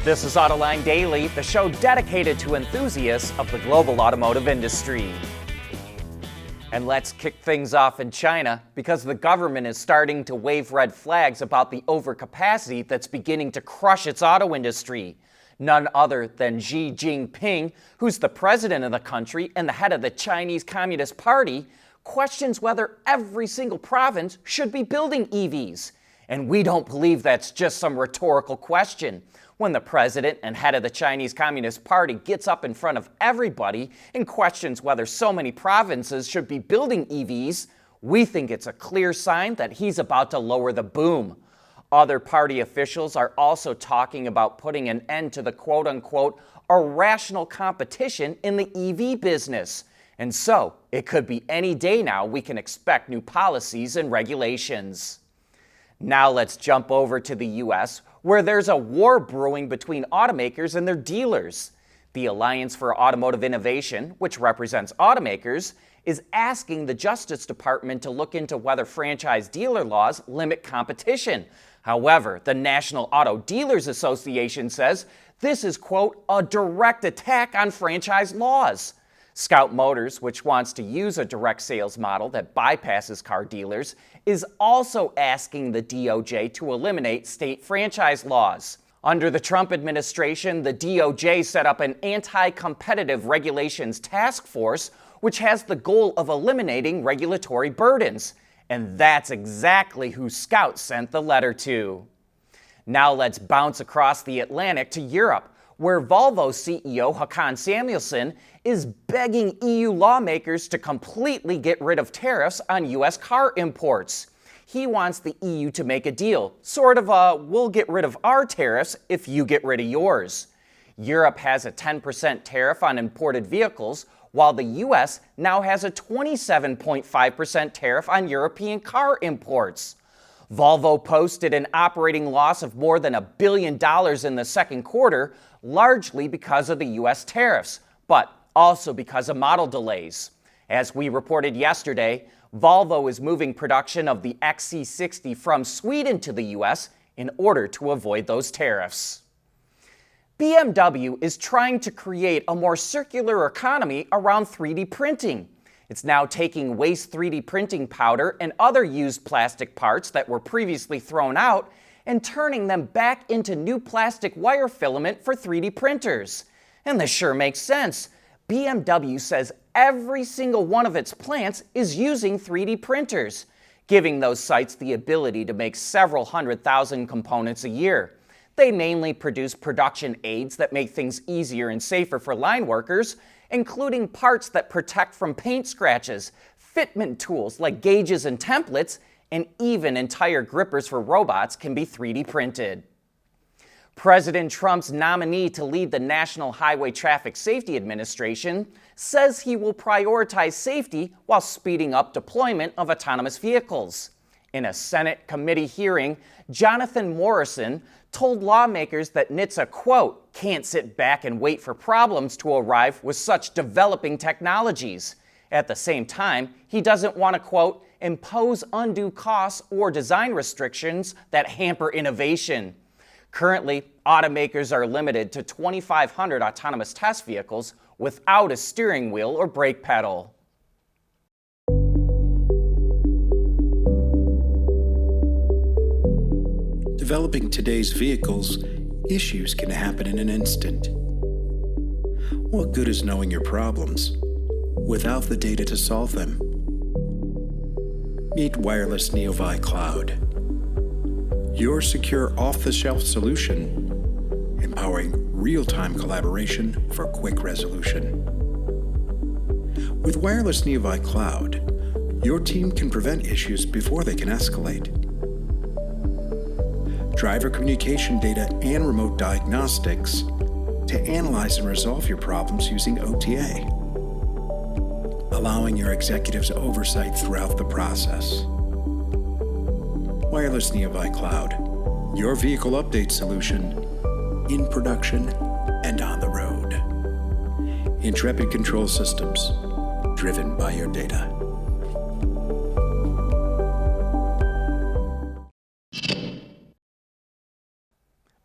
This is Autoline Daily, the show dedicated to enthusiasts of the global automotive industry. And let's kick things off in China because the government is starting to wave red flags about the overcapacity that's beginning to crush its auto industry. None other than Xi Jinping, who's the president of the country and the head of the Chinese Communist Party, questions whether every single province should be building EVs. And we don't believe that's just some rhetorical question. When the president and head of the Chinese Communist Party gets up in front of everybody and questions whether so many provinces should be building EVs, we think it's a clear sign that he's about to lower the boom. Other party officials are also talking about putting an end to the quote-unquote irrational competition in the EV business. And so, it could be any day now we can expect new policies and regulations. Now let's jump over to the U.S., where there's a war brewing between automakers and their dealers. The Alliance for Automotive Innovation, which represents automakers, is asking the Justice Department to look into whether franchise dealer laws limit competition. However, the National Auto Dealers Association says this is, quote, a direct attack on franchise laws. Scout Motors, which wants to use a direct sales model that bypasses car dealers, is also asking the DOJ to eliminate state franchise laws. Under the Trump administration, the DOJ set up an anti-competitive regulations task force, which has the goal of eliminating regulatory burdens. And that's exactly who Scout sent the letter to. Now let's bounce across the Atlantic to Europe, where Volvo CEO Håkan Samuelsson is begging EU lawmakers to completely get rid of tariffs on U.S. car imports. He wants the EU to make a deal, sort of a we'll get rid of our tariffs if you get rid of yours. Europe has a 10% tariff on imported vehicles, while the U.S. now has a 27.5% tariff on European car imports. Volvo posted an operating loss of more than $1 billion in the second quarter, largely because of the U.S. tariffs, but also because of model delays. As we reported yesterday, Volvo is moving production of the XC60 from Sweden to the U.S. in order to avoid those tariffs. BMW is trying to create a more circular economy around 3D printing. It's now taking waste 3D printing powder and other used plastic parts that were previously thrown out and turning them back into new plastic wire filament for 3D printers. And this sure makes sense. BMW says every single one of its plants is using 3D printers, giving those sites the ability to make several 100,000 components a year. They mainly produce production aids that make things easier and safer for line workers, including parts that protect from paint scratches, fitment tools like gauges and templates, and even entire grippers for robots can be 3D printed. President Trump's nominee to lead the National Highway Traffic Safety Administration says he will prioritize safety while speeding up deployment of autonomous vehicles. In a Senate committee hearing, Jonathan Morrison told lawmakers that NHTSA, quote, can't sit back and wait for problems to arrive with such developing technologies. At the same time, he doesn't want to, quote, impose undue costs or design restrictions that hamper innovation. Currently, automakers are limited to 2,500 autonomous test vehicles without a steering wheel or brake pedal. Developing today's vehicles, issues can happen in an instant. What good is knowing your problems without the data to solve them? Meet Wireless Neovi Cloud, your secure off-the-shelf solution, empowering real-time collaboration for quick resolution. With Wireless Neovi Cloud, your team can prevent issues before they can escalate. Driver communication data and remote diagnostics to analyze and resolve your problems using OTA, allowing your executives oversight throughout the process. Wireless Neovi Cloud, your vehicle update solution in production and on the road. Intrepid Control Systems, driven by your data.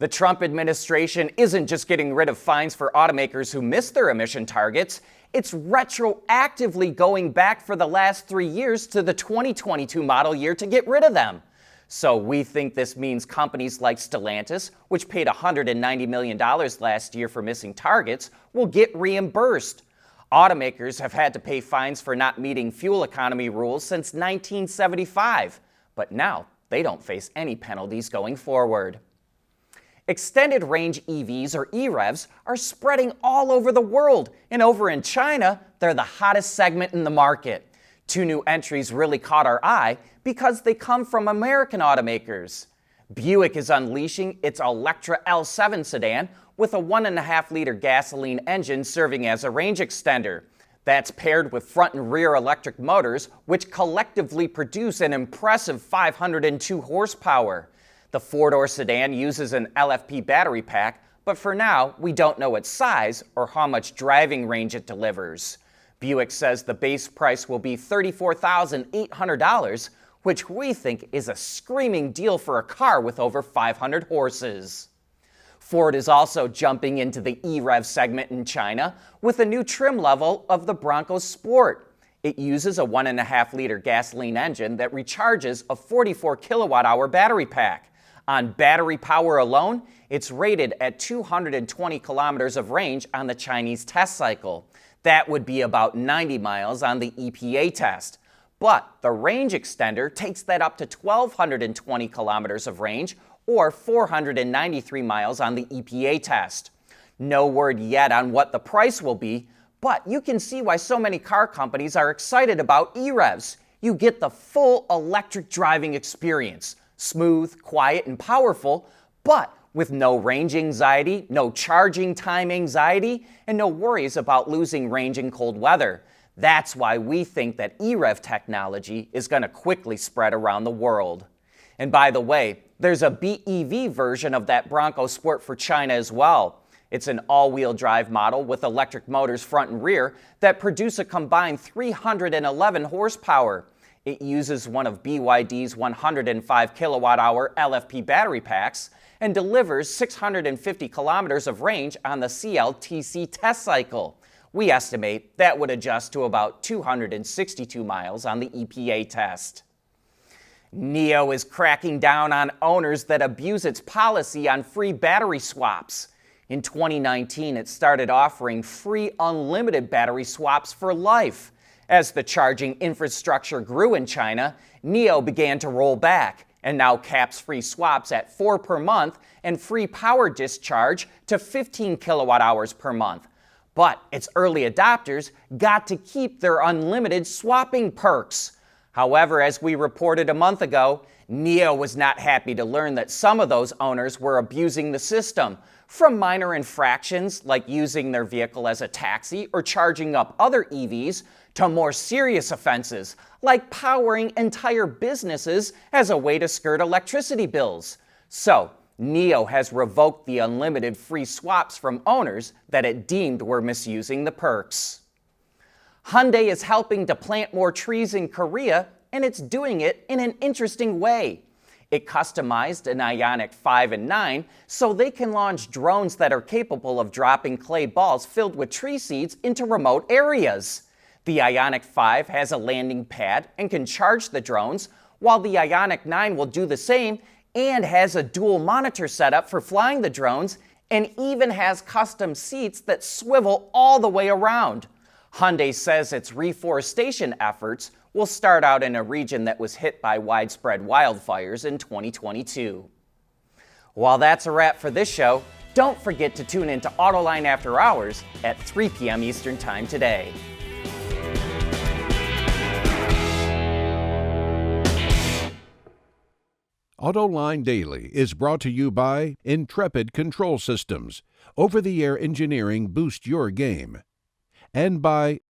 The Trump administration isn't just getting rid of fines for automakers who miss their emission targets, it's retroactively going back for the last 3 years to the 2022 model year to get rid of them. So we think this means companies like Stellantis, which paid $190 million last year for missing targets, will get reimbursed. Automakers have had to pay fines for not meeting fuel economy rules since 1975, but now they don't face any penalties going forward. Extended range EVs, or EREVs, are spreading all over the world, and over in China, they're the hottest segment in the market. 2 new entries really caught our eye because they come from American automakers. Buick is unleashing its Electra L7 sedan with a 1.5-liter gasoline engine serving as a range extender. That's paired with front and rear electric motors, which collectively produce an impressive 502 horsepower. The 4-door sedan uses an LFP battery pack, but for now, we don't know its size or how much driving range it delivers. Buick says the base price will be $34,800, which we think is a screaming deal for a car with over 500 horses. Ford is also jumping into the EREV segment in China with a new trim level of the Bronco Sport. It uses a 1.5-liter gasoline engine that recharges a 44 kilowatt-hour battery pack. On battery power alone, it's rated at 220 kilometers of range on the Chinese test cycle. That would be about 90 miles on the EPA test. But the range extender takes that up to 1,220 kilometers of range, or 493 miles on the EPA test. No word yet on what the price will be, but you can see why so many car companies are excited about EREVs. You get the full electric driving experience. Smooth, quiet, and powerful, but with no range anxiety, no charging time anxiety, and no worries about losing range in cold weather. That's why we think that EREV technology is going to quickly spread around the world. And by the way, there's a BEV version of that Bronco Sport for China as well. It's an all-wheel drive model with electric motors front and rear that produce a combined 311 horsepower. It uses one of BYD's 105 kilowatt-hour LFP battery packs and delivers 650 kilometers of range on the CLTC test cycle. We estimate that would adjust to about 262 miles on the EPA test. NIO is cracking down on owners that abuse its policy on free battery swaps. In 2019, it started offering free unlimited battery swaps for life. As the charging infrastructure grew in China, NIO began to roll back and now caps free swaps at 4 per month and free power discharge to 15 kilowatt hours per month. But its early adopters got to keep their unlimited swapping perks. However, as we reported a month ago, NIO was not happy to learn that some of those owners were abusing the system, from minor infractions like using their vehicle as a taxi or charging up other EVs, to more serious offenses like powering entire businesses as a way to skirt electricity bills. So, NIO has revoked the unlimited free swaps from owners that it deemed were misusing the perks. Hyundai is helping to plant more trees in Korea, and it's doing it in an interesting way. It customized an Ioniq 5 and 9 so they can launch drones that are capable of dropping clay balls filled with tree seeds into remote areas. The Ioniq 5 has a landing pad and can charge the drones, while the Ioniq 9 will do the same and has a dual monitor setup for flying the drones and even has custom seats that swivel all the way around. Hyundai says its reforestation efforts will start out in a region that was hit by widespread wildfires in 2022. While that's a wrap for this show, don't forget to tune in to Autoline After Hours at 3 p.m. Eastern Time today. Autoline Daily is brought to you by Intrepid Control Systems. Over-the-air engineering boost your game. And by